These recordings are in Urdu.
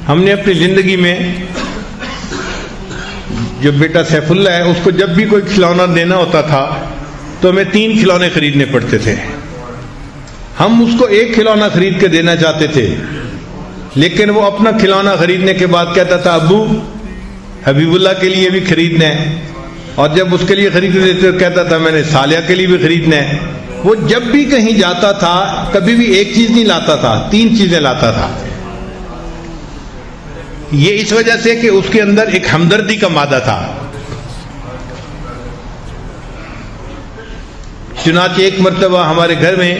ہم نے اپنی زندگی میں جو بیٹا سیف اللہ ہے اس کو جب بھی کوئی کھلونا دینا ہوتا تھا تو ہمیں 3 کھلونے خریدنے پڑتے تھے. ہم اس کو ایک کھلونا خرید کے دینا چاہتے تھے لیکن وہ اپنا کھلونا خریدنے کے بعد کہتا تھا ابو حبیب اللہ کے لیے بھی خریدنا ہے, اور جب اس کے لیے خریدنے دیتے تو کہتا تھا میں نے صالحہ کے لیے بھی خریدنا ہے. وہ جب بھی کہیں جاتا تھا کبھی بھی ایک چیز نہیں لاتا تھا, 3 چیزیں لاتا تھا. یہ اس وجہ سے کہ اس کے اندر ایک ہمدردی کا مادہ تھا. چنانچہ ایک مرتبہ ہمارے گھر میں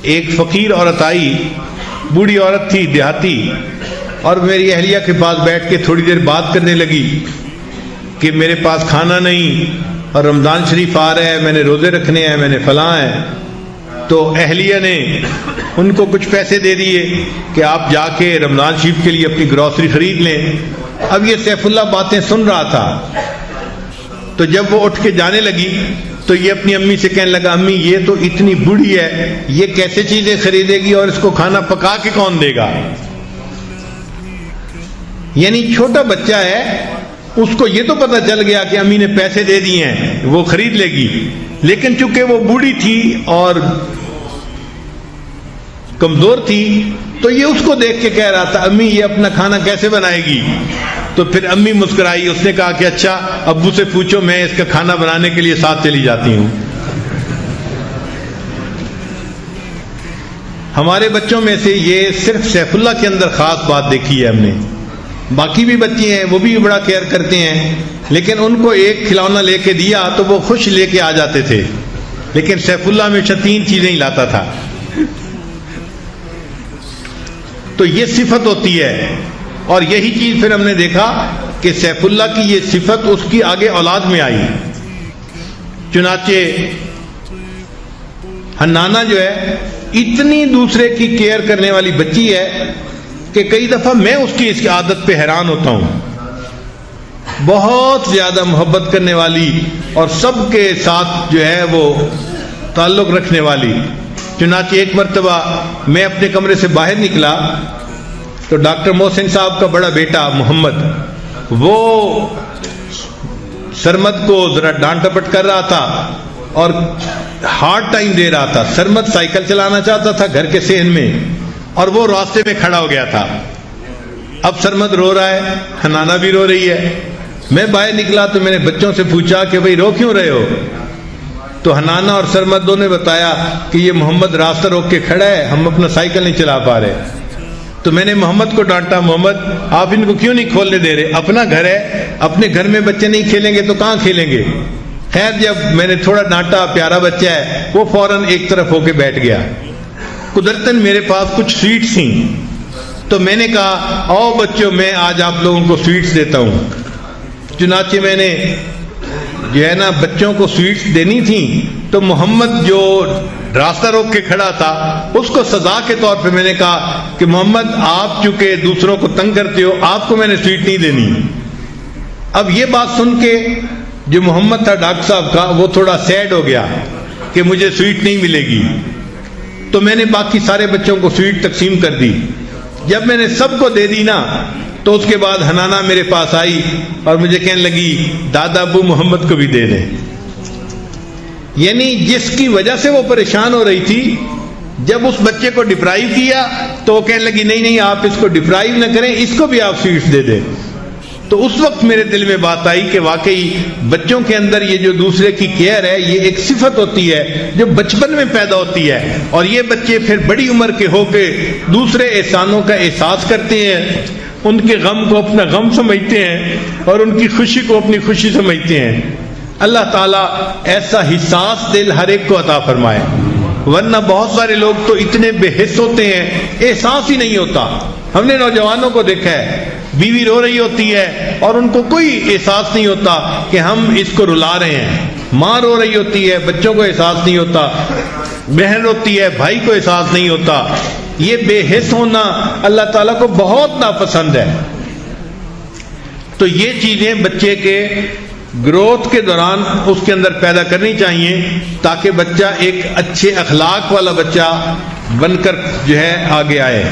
ایک فقیر عورت آئی, بوڑھی عورت تھی دیہاتی, اور میری اہلیہ کے پاس بیٹھ کے تھوڑی دیر بات کرنے لگی کہ میرے پاس کھانا نہیں اور رمضان شریف آ رہا ہے, میں نے روزے رکھنے ہیں, میں نے فلاں ہے. تو اہلیہ نے ان کو کچھ پیسے دے دیے کہ آپ جا کے رمضان شریف کے لیے اپنی گروسری خرید لیں. اب یہ سیف اللہ باتیں سن رہا تھا, تو جب وہ اٹھ کے جانے لگی تو یہ اپنی امی سے کہنے لگا امی یہ تو اتنی بوڑھی ہے, یہ کیسے چیزیں خریدے گی اور اس کو کھانا پکا کے کون دے گا. یعنی چھوٹا بچہ ہے, اس کو یہ تو پتہ چل گیا کہ امی نے پیسے دے دیے ہیں وہ خرید لے گی, لیکن چونکہ وہ بوڑھی تھی اور کمزور تھی تو یہ اس کو دیکھ کے کہہ رہا تھا امی یہ اپنا کھانا کیسے بنائے گی. تو پھر امی مسکرائی, اس نے کہا کہ اچھا ابو سے پوچھو, میں اس کا کھانا بنانے کے لیے ساتھ چلی جاتی ہوں. ہمارے بچوں میں سے یہ صرف سیف اللہ کے اندر خاص بات دیکھی ہے ہم نے. باقی بھی بچے ہیں وہ بھی بڑا کیئر کرتے ہیں, لیکن ان کو ایک کھلونا لے کے دیا تو وہ خوش لے کے آ جاتے تھے, لیکن سیف اللہ ہمیشہ 3 چیزیں ہی لاتا تھا. تو یہ صفت ہوتی ہے, اور یہی چیز پھر ہم نے دیکھا کہ سیف اللہ کی یہ صفت اس کی آگے اولاد میں آئی. چنانچہ حنانہ جو ہے اتنی دوسرے کی کیئر کرنے والی بچی ہے کہ کئی دفعہ میں اس کی عادت پہ حیران ہوتا ہوں. بہت زیادہ محبت کرنے والی اور سب کے ساتھ جو ہے وہ تعلق رکھنے والی. چنانچہ ایک مرتبہ میں اپنے کمرے سے باہر نکلا تو ڈاکٹر محسن صاحب کا بڑا بیٹا محمد وہ سرمد کو ذرا ڈانٹ ڈپٹ کر رہا تھا اور ہارڈ ٹائم دے رہا تھا. سرمد سائیکل چلانا چاہتا تھا گھر کے صحن میں, اور وہ راستے میں کھڑا ہو گیا تھا. اب سرمد رو رہا ہے, حنانہ بھی رو رہی ہے. میں باہر نکلا تو میں نے بچوں سے پوچھا کہ بھئی رو کیوں رہے ہو. تو حنانہ اور سرمد دونوں نے بتایا کہ یہ محمد راستہ روک کے کھڑا ہے, ہم اپنا سائیکل نہیں چلا پا رہے. تو میں نے محمد کو ڈانٹا, محمد آپ ان کو کیوں نہیں کھولنے دے رہے, اپنا گھر ہے, اپنے گھر میں بچے نہیں کھیلیں گے تو کہاں کھیلیں گے. خیر جب میں نے تھوڑا ڈانٹا, پیارا بچہ ہے, وہ فوراً ایک طرف ہو کے بیٹھ گیا. قدرتاً میرے پاس کچھ سویٹس تھیں تو میں نے کہا آؤ بچوں میں آج آپ لوگوں کو سویٹس دیتا ہوں. چنانچہ میں نے جو ہے نا بچوں کو سویٹس دینی تھیں تو محمد جو راستہ روک کے کھڑا تھا اس کو سزا کے طور پہ میں نے کہا کہ محمد آپ چونکہ دوسروں کو تنگ کرتے ہو, آپ کو میں نے سویٹ نہیں دینی. اب یہ بات سن کے جو محمد تھا ڈاکٹر صاحب کا وہ تھوڑا سیڈ ہو گیا کہ مجھے سویٹ نہیں ملے گی. تو میں نے باقی سارے بچوں کو سویٹ تقسیم کر دی. جب میں نے سب کو دے دی نا تو اس کے بعد حنانہ میرے پاس آئی اور مجھے کہنے لگی دادا ابو محمد کو بھی دے دیں. یعنی جس کی وجہ سے وہ پریشان ہو رہی تھی, جب اس بچے کو ڈپرائیو کیا تو وہ کہنے لگی نہیں نہیں آپ اس کو ڈپرائیو نہ کریں, اس کو بھی آپ سویٹس دے دیں. تو اس وقت میرے دل میں بات آئی کہ واقعی بچوں کے اندر یہ جو دوسرے کی کیئر ہے یہ ایک صفت ہوتی ہے جو بچپن میں پیدا ہوتی ہے, اور یہ بچے پھر بڑی عمر کے ہو کے دوسرے احسانوں کا احساس کرتے ہیں, ان کے غم کو اپنا غم سمجھتے ہیں اور ان کی خوشی کو اپنی خوشی سمجھتے ہیں. اللہ تعالیٰ ایسا حساس دل ہر ایک کو عطا فرمائے, ورنہ بہت سارے لوگ تو اتنے بے حس ہوتے ہیں احساس ہی نہیں ہوتا. ہم نے نوجوانوں کو دیکھا ہے, بیوی رو رہی ہوتی ہے اور ان کو کوئی احساس نہیں ہوتا کہ ہم اس کو رلا رہے ہیں. ماں رو رہی ہوتی ہے, بچوں کو احساس نہیں ہوتا. بہن روتی ہے, بھائی کو احساس نہیں ہوتا. یہ بے حس ہونا اللہ تعالیٰ کو بہت ناپسند ہے. تو یہ چیزیں بچے کے گروتھ کے دوران اس کے اندر پیدا کرنی چاہیے تاکہ بچہ ایک اچھے اخلاق والا بچہ بن کر جو ہے آگے آئے.